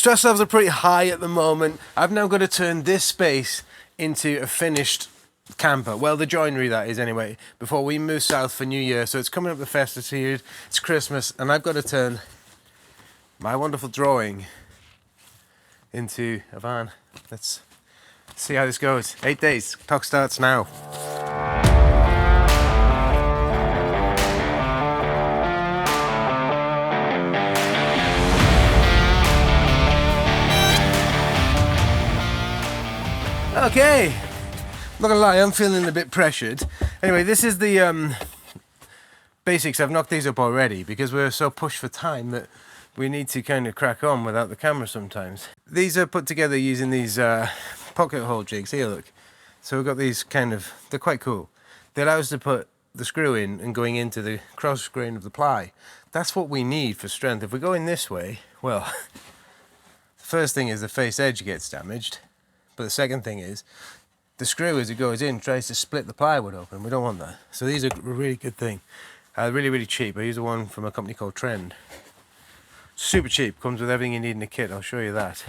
stress levels are pretty high at the moment. I've now got to turn this space into a finished camper. Well, the joinery that is anyway, before we move south for New Year. So it's coming up the festive period, it's Christmas, and I've got to turn my wonderful drawing into a van. Let's see how this goes. 8 days, clock starts now. Okay, not gonna lie, I'm feeling a bit pressured. Anyway, this is the basics. I've knocked these up already because we're so pushed for time that we need to kind of crack on without the camera sometimes. These are put together using these pocket hole jigs. Here, look. So we've got these kind of, they're quite cool. They allow us to put the screw in and going into the cross grain of the ply. That's what we need for strength. If we're going this way, well, the first thing is the face edge gets damaged. But the second thing is, the screw as it goes in tries to split the plywood open. We don't want that. So these are a really good thing. Really, really cheap. I use one from a company called Trend. Super cheap. Comes with everything you need in the kit. I'll show you that.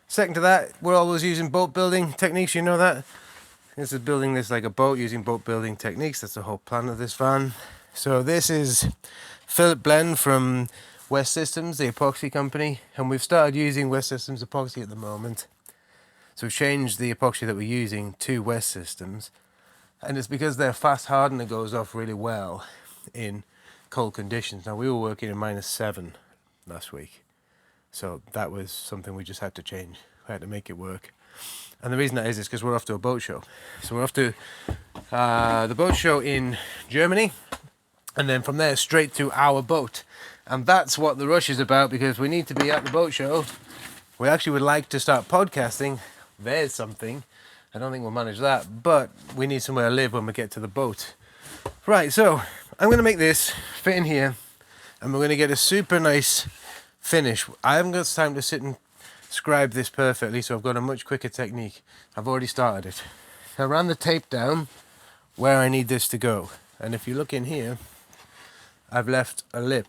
Second to that, we're always using boat building techniques. You know that? This is building this like a boat using boat building techniques. That's the whole plan of this van. So this is Philip Blend from West Systems, the epoxy company, and we've started using West Systems epoxy at the moment. So we've changed the epoxy that we're using to West Systems, and it's because they're fast hardened and goes off really well in cold conditions. Now we were working in -7 last week, so that was something we just had to change. We had to make it work, and the reason that is because we're off to a boat show. So we're off to the boat show in Germany, and then from there straight to OurBoat. And that's what the rush is about, because we need to be at the boat show. We actually would like to start podcasting. There's something. I don't think we'll manage that, but we need somewhere to live when we get to the boat. Right, so I'm going to make this fit in here, and we're going to get a super nice finish. I haven't got time to sit and scribe this perfectly, so I've got a much quicker technique. I've already started it. I ran the tape down where I need this to go. And if you look in here, I've left a lip.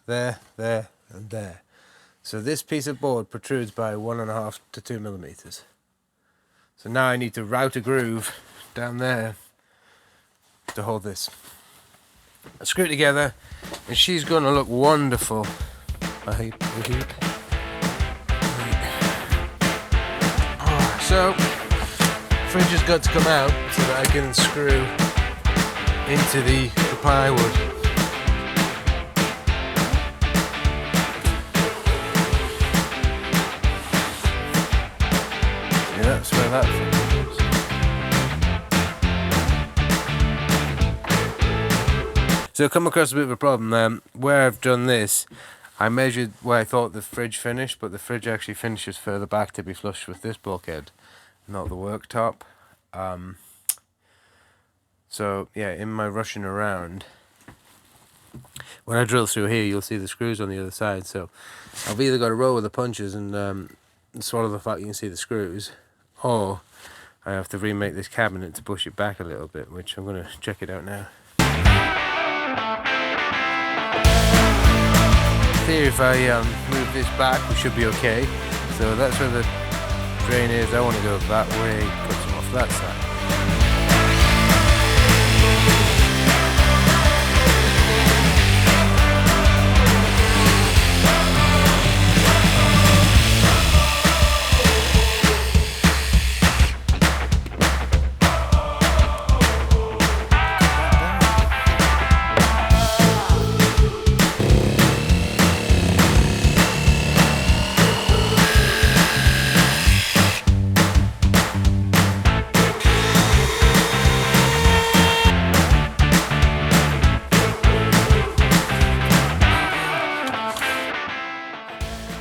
There, there, and there. So this piece of board protrudes by 1.5 to 2 millimeters. So now I need to route a groove down there to hold this. I screw it together, and she's going to look wonderful. So, fridge has got to come out so that I can screw into the plywood. That's where that is. So I've come across a bit of a problem. Where I've done this, I measured where I thought the fridge finished, but the fridge actually finishes further back to be flush with this bulkhead, not the worktop. So yeah, in my rushing around, when I drill through here, you'll see the screws on the other side. So I've either got to roll with the punches and swallow the fact you can see the screws, or I have to remake this cabinet to push it back a little bit, which I'm going to check it out now. Here, if I move this back, we should be okay. So that's where the drain is. I want to go that way, cut some off that side.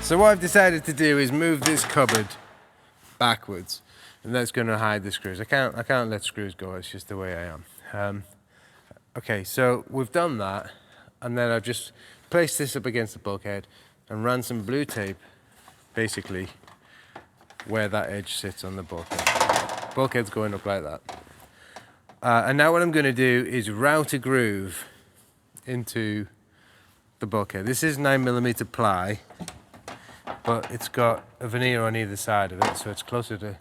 So what I've decided to do is move this cupboard backwards, and that's going to hide the screws. I can't let screws go. It's just the way I am. Okay, so we've done that, and then I've just placed this up against the bulkhead and ran some blue tape, basically where that edge sits on the bulkhead. Bulkhead's going up like that. And now what I'm going to do is route a groove into the bulkhead. This is 9mm ply. but it's got a veneer on either side of it, so it's closer to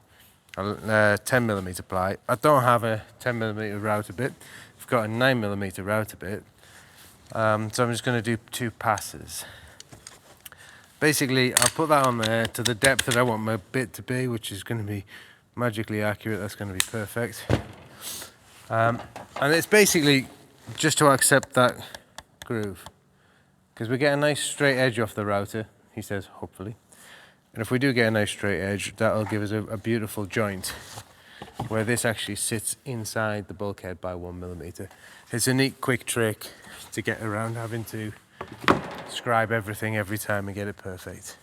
a 10mm ply. I don't have a 10mm router bit. I've got a 9mm router bit, so I'm just going to do 2 passes. Basically, I'll put that on there to the depth that I want my bit to be, which is going to be magically accurate. That's going to be perfect. And it's basically just to accept that groove, because we get a nice straight edge off the router, he says, hopefully. And if we do get a nice straight edge, that'll give us a beautiful joint where this actually sits inside the bulkhead by 1mm. It's a neat, quick trick to get around having to scribe everything every time and get it perfect.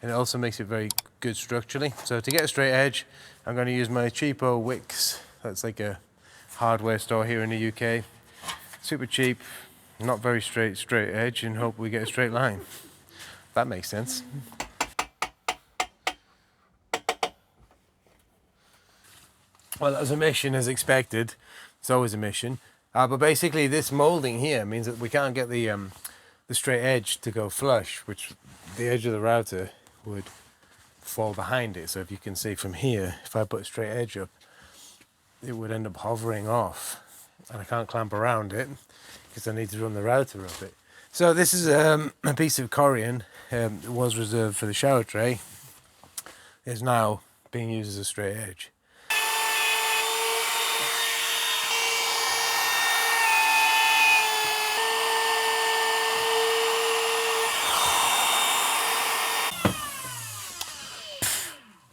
And it also makes it very good structurally. So to get a straight edge, I'm going to use my cheapo Wicks. That's like a hardware store here in the UK. Super cheap, not very straight edge, and hope we get a straight line. That makes sense. Well, that was a mission as expected. It's always a mission. But basically this molding here means that we can't get the straight edge to go flush, which the edge of the router would fall behind it. So if you can see from here, if I put a straight edge up, it would end up hovering off, and I can't clamp around it because I need to run the router up it. So this is a piece of Corian. It was reserved for the shower tray. It's now being used as a straight edge.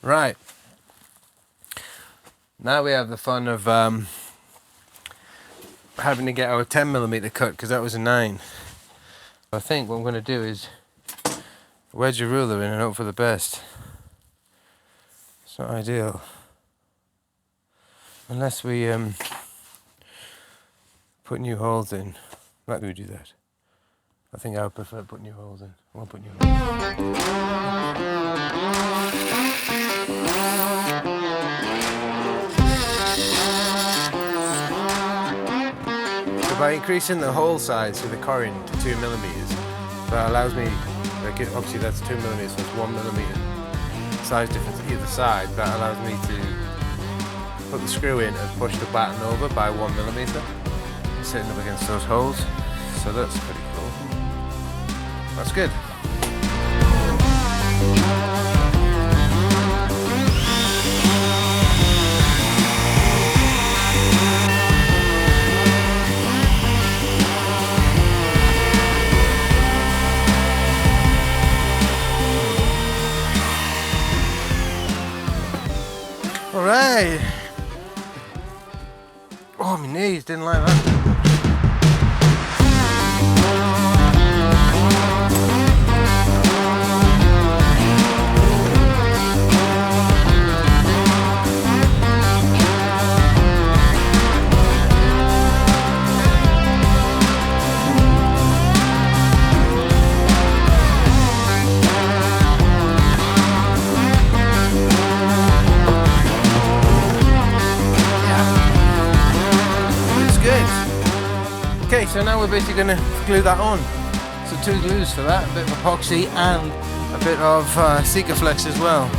Right, now we have the fun of having to get our 10mm cut, because that was a 9. I think what I'm going to do is wedge a ruler in and hope for the best. It's not ideal, unless we put new holes in. Let me do that. I think I would prefer to put new holes in. I won't put new holes in. By increasing the hole size of the Corian to 2mm, that allows me, like, obviously that's 2mm, so it's 1mm size difference either side. That allows me to put the screw in and push the batten over by 1mm, sitting up against those holes. So that's pretty cool. That's good. All right. Oh, my knees didn't like that. Okay, so now we're basically going to glue that on. So 2 glues for that, a bit of epoxy and a bit of Sikaflex as well.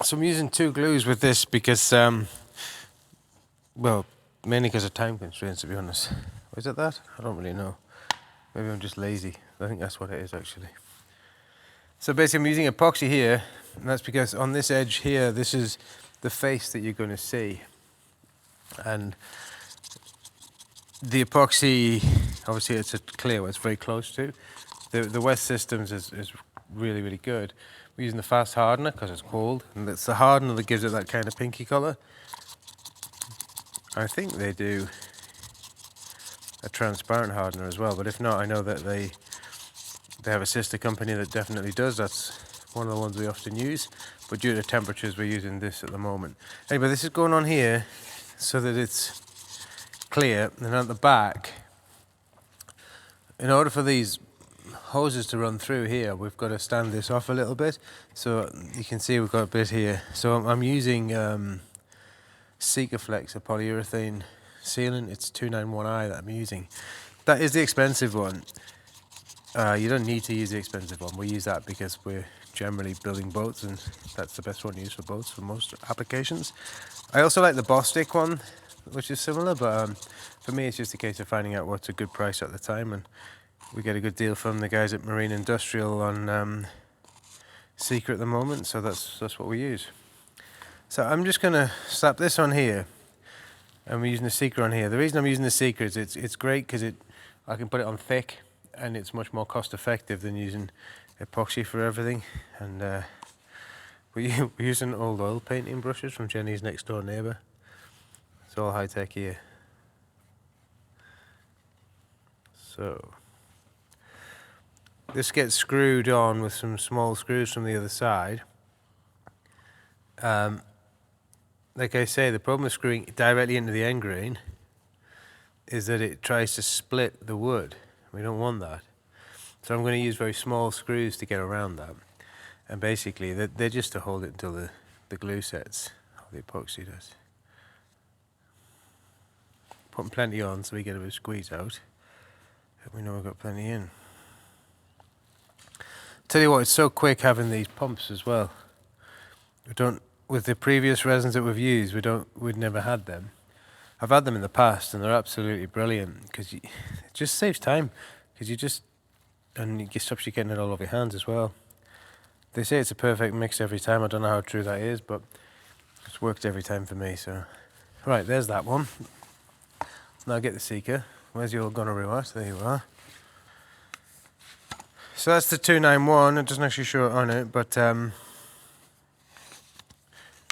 So I'm using 2 glues with this because, well, mainly because of time constraints, to be honest. Or is it that? I don't really know. Maybe I'm just lazy. I think that's what it is, actually. So basically I'm using epoxy here, and that's because on this edge here, this is the face that you're going to see, and the epoxy, obviously it's a clear one, it's very close to. The West Systems is really, really good. We're using the fast hardener because it's cold, and it's the hardener that gives it that kind of pinky colour. I think they do a transparent hardener as well, but if not, I know that they have a sister company that definitely does. That's one of the ones we often use, but due to temperatures we're using this at the moment. Anyway, this is going on here so that it's clear, and at the back, in order for these hoses to run through here, we've got to stand this off a little bit. So you can see we've got a bit here. So I'm using Sikaflex, a polyurethane sealant. It's 291i that I'm using. That is the expensive one. You don't need to use the expensive one. We use that because we're generally building boats, and that's the best one to use for boats for most applications. I also like the Bostik one, which is similar, but for me it's just a case of finding out what's a good price at the time, and we get a good deal from the guys at Marine Industrial on Secret at the moment, so that's what we use. So I'm just gonna slap this on here, and we're using the Secret on here. The reason I'm using the Secret is it's great because I can put it on thick, and it's much more cost effective than using epoxy for everything. And we're using old oil painting brushes from Jenny's next door neighbour. It's all high tech here. So this gets screwed on with some small screws from the other side. Like I say, the problem with screwing directly into the end grain is that it tries to split the wood. We don't want that. So I'm going to use very small screws to get around that. And basically, they're just to hold it until the glue sets, or the epoxy does. Putting plenty on so we get a bit of squeeze out. And we know we've got plenty in. Tell you what, it's so quick having these pumps as well. With the previous resins that we've used, we'd never had them. I've had them in the past, and they're absolutely brilliant because it just saves time. Because and it stops you getting it all over your hands as well. They say it's a perfect mix every time. I don't know how true that is, but it's worked every time for me. So, right, there's that one. Now get the seeker. Where's your gonorrhea at? There you are. So that's the 291. It doesn't actually show it on it, but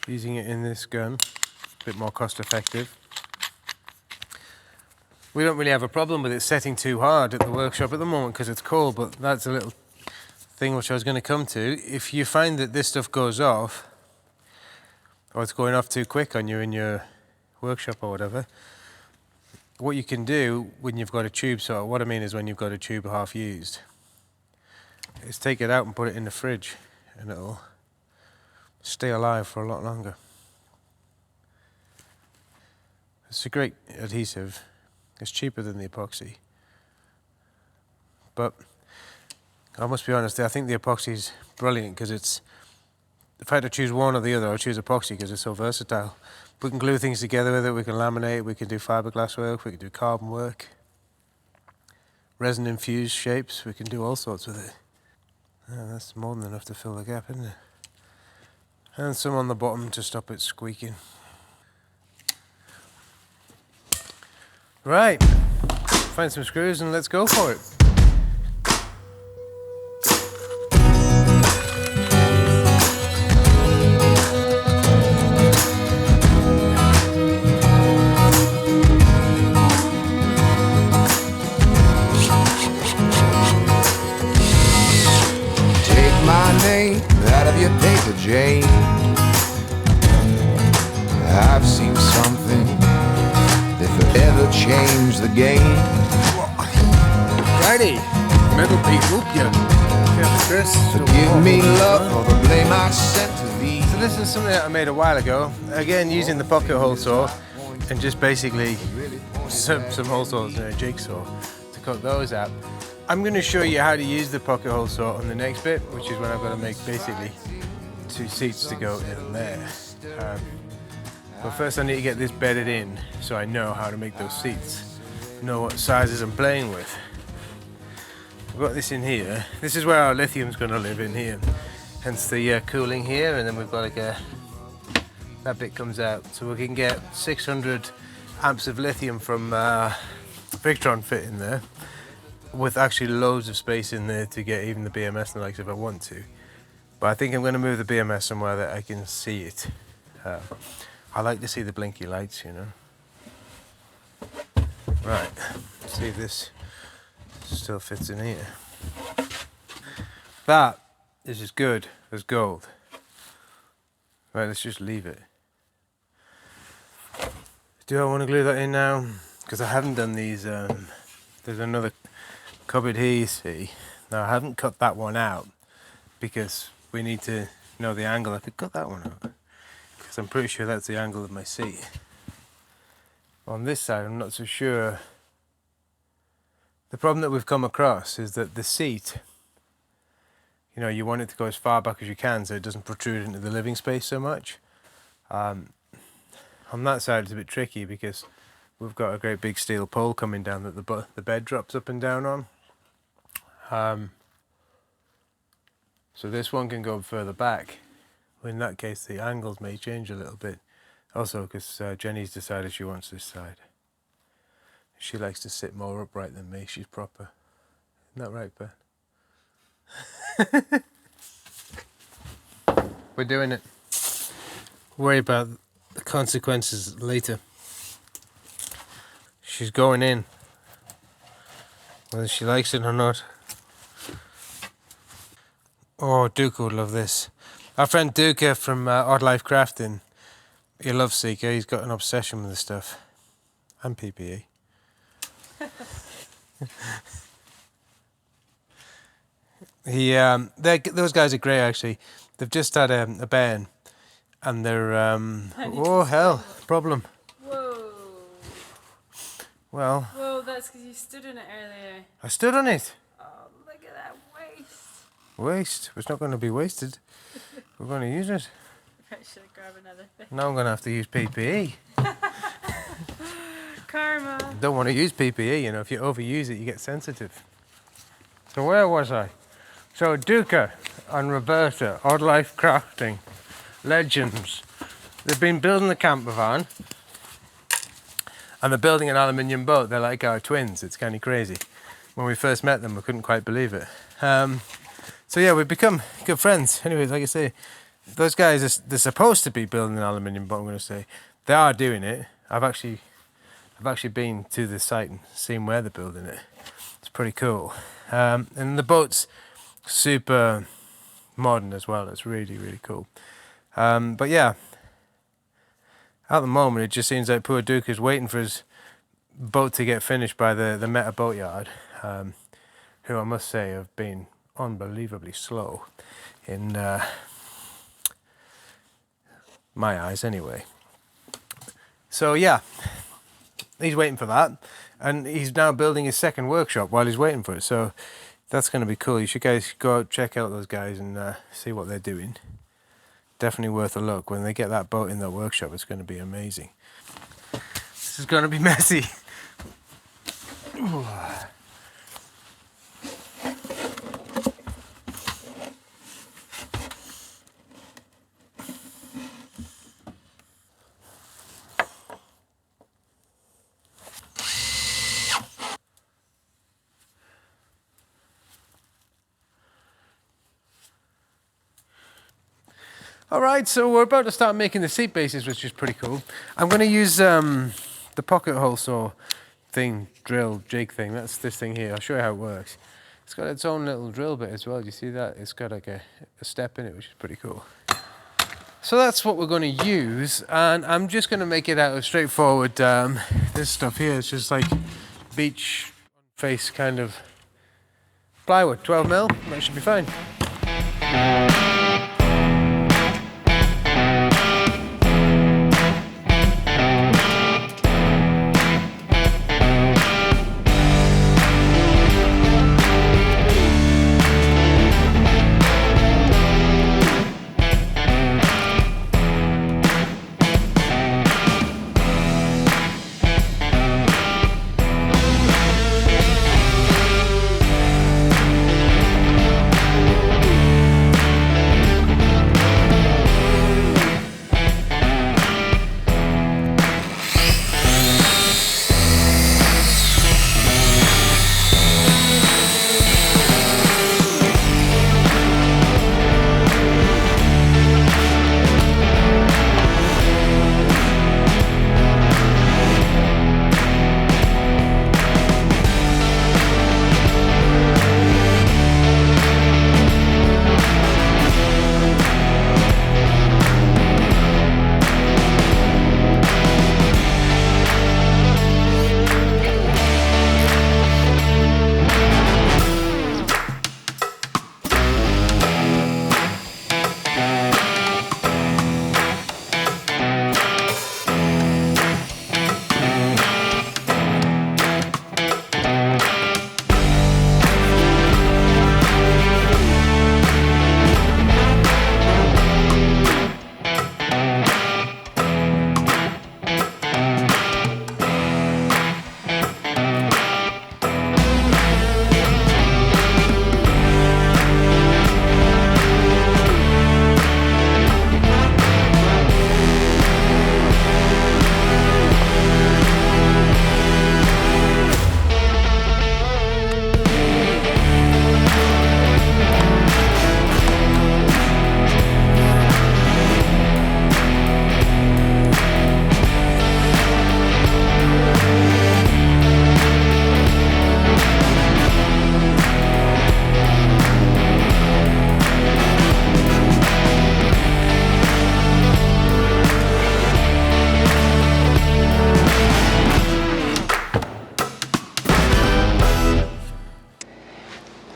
using it in this gun, a bit more cost effective. We don't really have a problem with it setting too hard at the workshop at the moment because it's cold, but that's a little thing which I was going to come to. If you find that this stuff goes off, or it's going off too quick on you in your workshop or whatever, what you can do when you've got a tube, so what I mean is when you've got a tube half used, is take it out and put it in the fridge, and it'll stay alive for a lot longer. It's a great adhesive. It's cheaper than the epoxy. But I must be honest, I think the epoxy is brilliant because if I had to choose one or the other, I would choose epoxy because it's so versatile. We can glue things together with it, we can laminate, we can do fiberglass work, we can do carbon work, resin infused shapes, we can do all sorts with it. Oh, that's more than enough to fill the gap, isn't it? And some on the bottom to stop it squeaking. Right, find some screws and let's go for it. Take my name out of your paper, Jane. I've seen something forever change the game. Righty, metal beat whoop ya. Forgive me, love, for the blame I sent to thee. So this is something that I made a while ago. Again, using the pocket hole saw and just basically some hole saws and a jigsaw to cut those out. I'm going to show you how to use the pocket hole saw on the next bit, which is when I've got to make basically 2 seats to go in there. But first I need to get this bedded in so I know how to make those seats, know what sizes I'm playing with. I've got this in here. This is where our lithium's going to live, in here, hence the cooling here, and then we've got like that bit comes out, so we can get 600 amps of lithium from Victron fit in there, with actually loads of space in there to get even the BMS and the likes if I want to. But I think I'm going to move the BMS somewhere that I can see it. I like to see the blinky lights, you know. Right, let's see if this still fits in here. That is as good as gold. Right, let's just leave it. Do I want to glue that in now? Because I haven't done these, there's another cupboard here, you see. Now I haven't cut that one out because we need to know the angle. I could cut that one out. I'm pretty sure that's the angle of my seat. On this side, I'm not so sure the problem that we've come across is that the seat, you know, you want it to go as far back as you can so it doesn't protrude into the living space so much. On that side it's a bit tricky because we've got a great big steel pole coming down that the bed drops up and down on. So this one can go further back. In that case the angles may change a little bit. Also because Jenny's decided she wants this side. She likes to sit more upright than me. She's proper. Isn't that right, Ben? We're doing it. Worry about the consequences later. She's going in. Whether she likes it or not. Oh, Duke would love this. Our friend Duke from Odd Life Crafting. He loves Seeker. He's got an obsession with this stuff. And PPE. Those guys are great actually. They've just had a ban, and they're oh hell, problem. Whoa. Well. Whoa, that's because you stood on it earlier. I stood on it. Oh, look at that waste. Waste? It's not going to be wasted. We're going to use it. I should grab another thing. Now I'm going to have to use PPE. Karma. Don't want to use PPE, you know, if you overuse it you get sensitive. So where was I? So Duca and Roberta, Odd Life Crafting, legends. They've been building the camper van and they're building an aluminium boat. They're like our twins, it's kind of crazy. When we first met them we couldn't quite believe it. So yeah, we've become good friends. Anyways, like I say, those guys, they're supposed to be building an aluminium boat, I'm going to say. They are doing it. I've actually been to the site and seen where they're building it. It's pretty cool. And the boat's super modern as well. It's really, really cool. But yeah, at the moment it just seems like poor Duke is waiting for his boat to get finished by the Meta Boatyard, who I must say have been unbelievably slow in my eyes anyway. So yeah, he's waiting for that, and he's now building his second workshop while he's waiting for it, so that's going to be cool. You should guys go out, check out those guys and see what they're doing. Definitely worth a look. When they get that boat in their workshop, it's going to be amazing. This is going to be messy. Alright, so we're about to start making the seat bases, which is pretty cool. I'm going to use the pocket hole saw thing, drill, jig thing. That's this thing here. I'll show you how it works. It's got its own little drill bit as well. Do you see that? It's got like a step in it, which is pretty cool. So that's what we're going to use, and I'm just going to make it out of straightforward this stuff here. It's just like beach face kind of plywood, 12mm. That should be fine.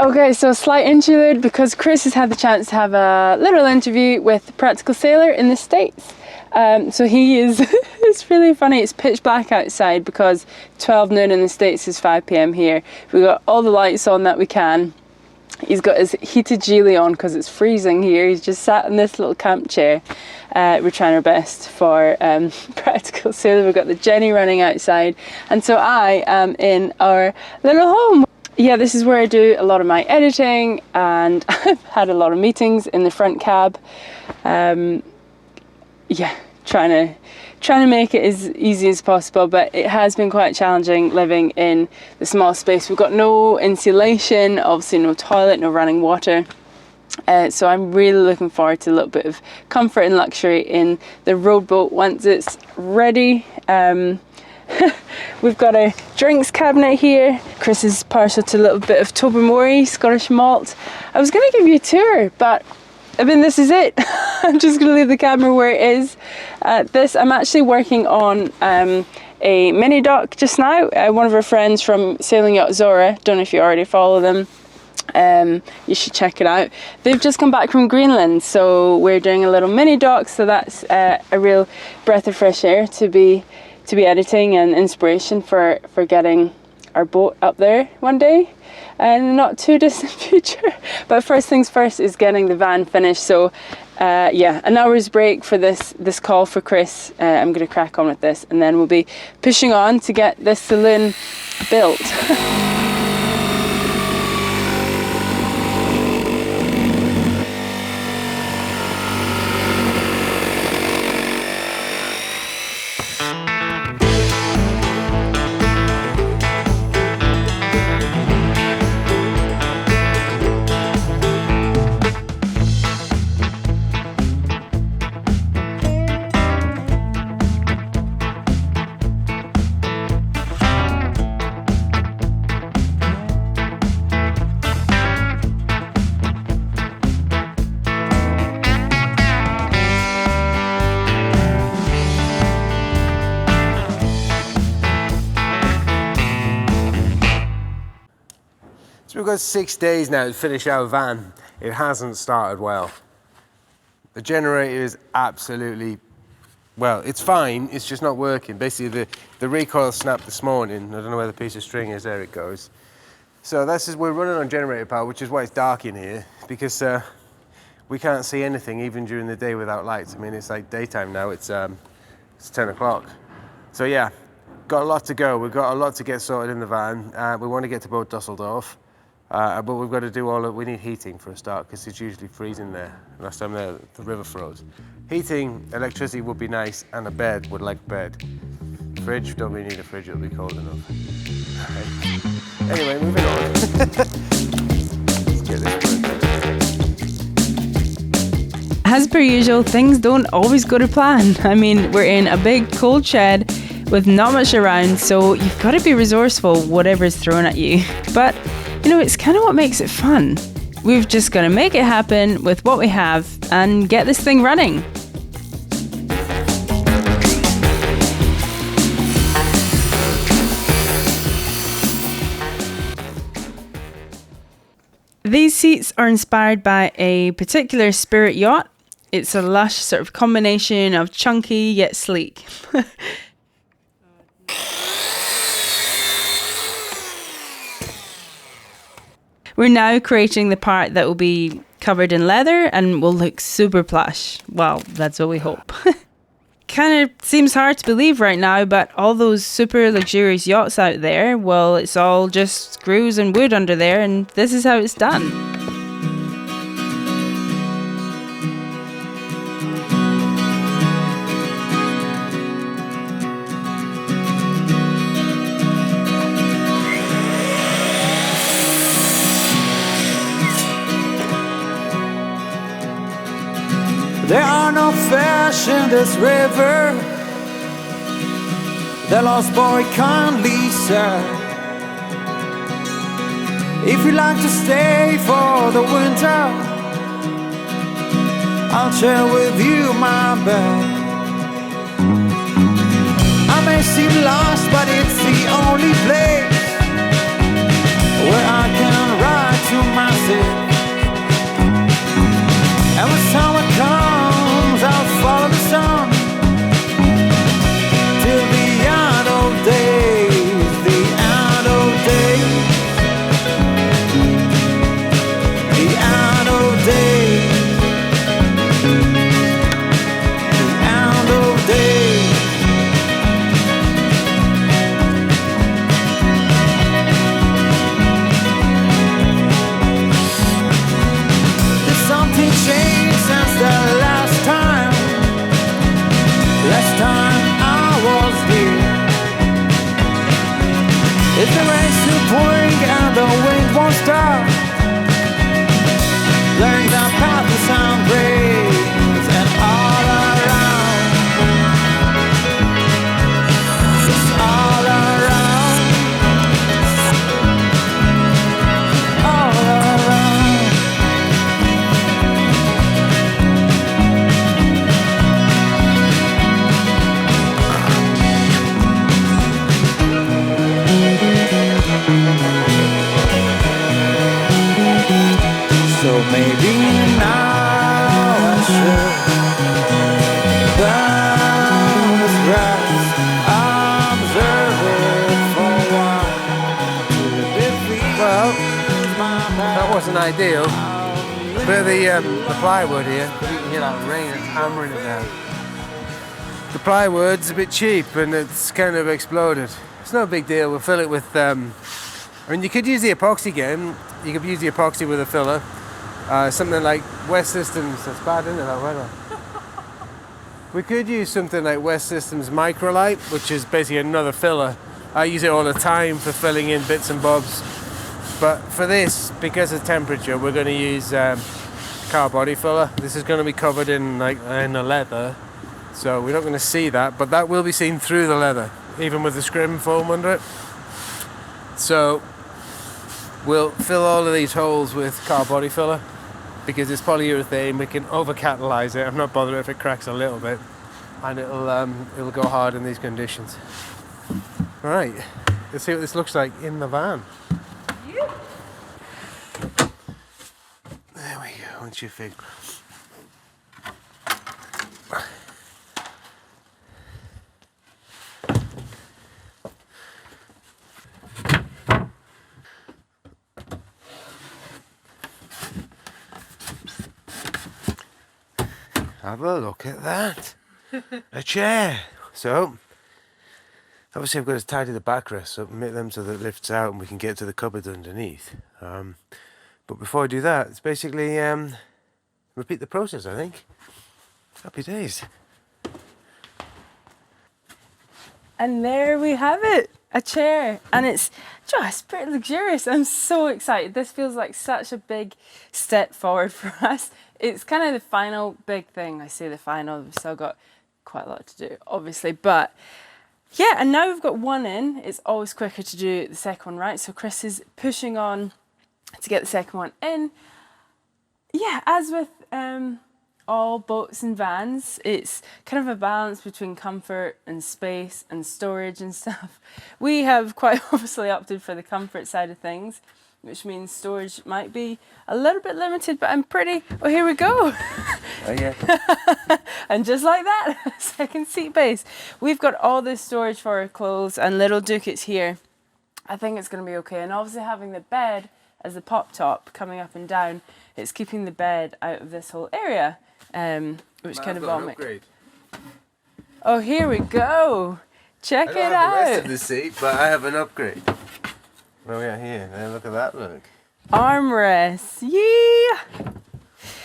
Okay, so slight interlude because Chris has had the chance to have a little interview with the Practical Sailor in the States. So he is, it's really funny, it's pitch black outside because 12 noon in the States is 5 p.m. here. We've got all the lights on that we can. He's got his heated Geely on because it's freezing here. He's just sat in this little camp chair. We're trying our best for Practical Sailor. We've got the Jenny running outside. And so I am in our little home. Yeah, this is where I do a lot of my editing, and I've had a lot of meetings in the front cab. Yeah, trying to make it as easy as possible, but it has been quite challenging living in the small space. We've got no insulation, obviously no toilet, no running water. So I'm really looking forward to a little bit of comfort and luxury in the rowboat once it's ready. We've got a drinks cabinet here. Chris is partial to a little bit of Tobermory Scottish malt. I was going to give you a tour, but I mean, this is it. I'm just going to leave the camera where it is. I'm actually working on a mini dock just now. One of our friends from Sailing Yacht Zora, don't know if you already follow them, you should check it out. They've just come back from Greenland, so we're doing a little mini dock, so that's a real breath of fresh air to be editing and inspiration for getting our boat up there one day in the not too distant future. But first things first is getting the van finished. So yeah, an hour's break for this call for Chris. I'm going to crack on with this, and then we'll be pushing on to get this saloon built. So we've got 6 days now to finish our van. It hasn't started well. The generator is absolutely, well, it's fine, it's just not working. Basically the recoil snapped this morning. I don't know where the piece of string is, there it goes. So we're running on generator power, which is why it's dark in here, because we can't see anything even during the day without lights. I mean, it's like daytime now, it's 10 o'clock. So yeah, got a lot to go. We've got a lot to get sorted in the van. We want to get to Boat Dusseldorf. But we've got to do we need heating for a start, because it's usually freezing there. Last time the river froze. Heating, electricity would be nice, and a bed, would like a bed. Fridge, don't really need a fridge, it'll be cold enough. Anyway, moving on. Let's get this working. As per usual, things don't always go to plan. I mean, we're in a big cold shed with not much around, so you've got to be resourceful whatever's thrown at you. But you know, it's kind of what makes it fun. We've just got to make it happen with what we have and get this thing running. These seats are inspired by a particular Spirit yacht. It's a lush sort of combination of chunky yet sleek. We're now creating the part that will be covered in leather and will look super plush. Well, that's what we hope. Kind of seems hard to believe right now, but all those super luxurious yachts out there, well, it's all just screws and wood under there, and this is how it's done. There are no fish in this river, the lost boy kindly said. If you like to stay for the winter, I'll share with you my bed. I may seem lost, but it's the only place where I can ride to my maybe now I should burn this grass, observe it for a while, till it defeats Well, my that back. wasn't ideal. But the plywood here, you can hear that rain, it's hammering it down. The plywood's a bit cheap and it's kind of exploded. It's no big deal, we'll fill it with, I mean, you could use the epoxy again. You could use the epoxy with a filler. Something like West Systems, that's bad, isn't it, that weather? We could use something like West Systems Microlite, which is basically another filler. I use it all the time for filling in bits and bobs. But for this, because of temperature, we're going to use car body filler. This is going to be covered in the leather, so we're not going to see that, but that will be seen through the leather, even with the scrim foam under it. So we'll fill all of these holes with car body filler because it's polyurethane. We can over catalyze it. I'm not bothered if it cracks a little bit, and it'll go hard in these conditions. All right, let's see what this looks like in the van. There we go, once you fig. Have a look at that. A chair. So, obviously I've got to tidy the backrests up and make them so that it lifts out and we can get to the cupboard underneath. But before I do that, it's basically repeat the process, I think. Happy days. And there we have it, a chair, and it's just pretty luxurious. I'm so excited. This feels like such a big step forward for us. It's kind of the final big thing. I say the final, we've still got quite a lot to do, obviously, but yeah, and now we've got one in. It's always quicker to do the second one, right? So Chris is pushing on to get the second one in. Yeah, as with all boats and vans, it's kind of a balance between comfort and space and storage and stuff. We have quite obviously opted for the comfort side of things, which means storage might be a little bit limited, but I'm pretty, oh, here we go. Oh yeah. And just like that, second seat base. We've got all this storage for our clothes and little ducats here. I think it's going to be okay. And obviously having the bed as a pop top coming up and down, it's keeping the bed out of this whole area, which kind of all makes. Oh, here we go. Check I it don't have the rest out. of the seat, but I have an upgrade. Where are we at here? Now look at that look. Armrests. Yeah.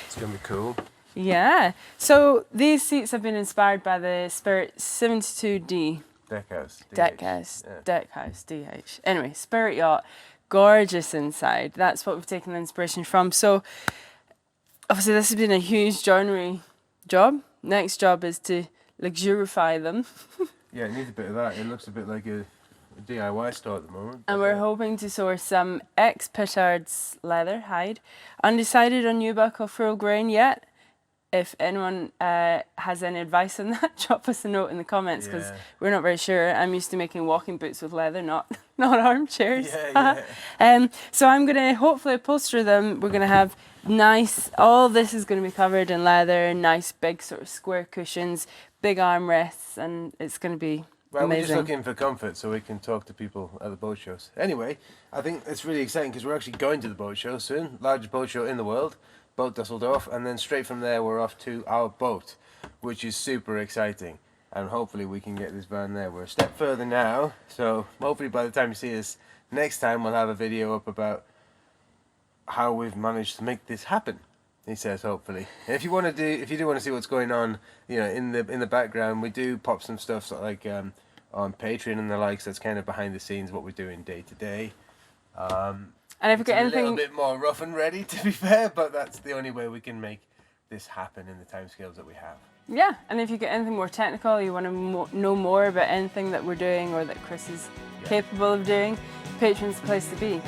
It's gonna be cool. Yeah. So these seats have been inspired by the Spirit 72D. Deckhouse. Deckhouse. Yeah. Deckhouse. DH. Anyway, Spirit Yacht. Gorgeous inside. That's what we've taken the inspiration from. So obviously this has been a huge joinery job. Next job is to luxurify them. Yeah, it needs a bit of that. It looks a bit like a DIY store at the moment. And we're hoping to source some ex-Pittard's leather hide. Undecided on Nubuck or full grain yet. If anyone has any advice on that, drop us a note in the comments because we're not very sure. I'm used to making walking boots with leather, not armchairs. Yeah. So I'm going to hopefully upholster them. We're going to have nice, all this is going to be covered in leather, nice big sort of square cushions, big armrests, and it's going to be Well, amazing. we're just looking for comfort so we can talk to people at the boat shows. Anyway, I think it's really exciting because we're actually going to the boat show soon. Largest boat show in the world, Boat Dusseldorf, and then straight from there we're off to OurBoat, which is super exciting. And hopefully we can get this van there. We're a step further now, so hopefully by the time you see us next time we'll have a video up about how we've managed to make this happen. He says hopefully. And if you do want to see what's going on, you know, in the background, we do pop some stuff sort of like on Patreon and the likes. That's kind of behind the scenes what we're doing day to day. And if you It's get a little anything, bit more rough and ready, to be fair, but that's the only way we can make this happen in the timescales that we have. yeah, and if you get anything more technical, you want to know more about anything that we're doing or that Chris is capable of doing, Patreon's the place to be.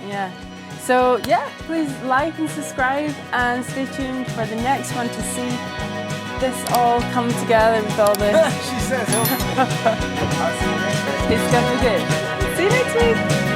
Yeah. So yeah, please like and subscribe and stay tuned for the next one to see this all come together with all the... She says, I'll see you next week. It's gonna be good. See you next week.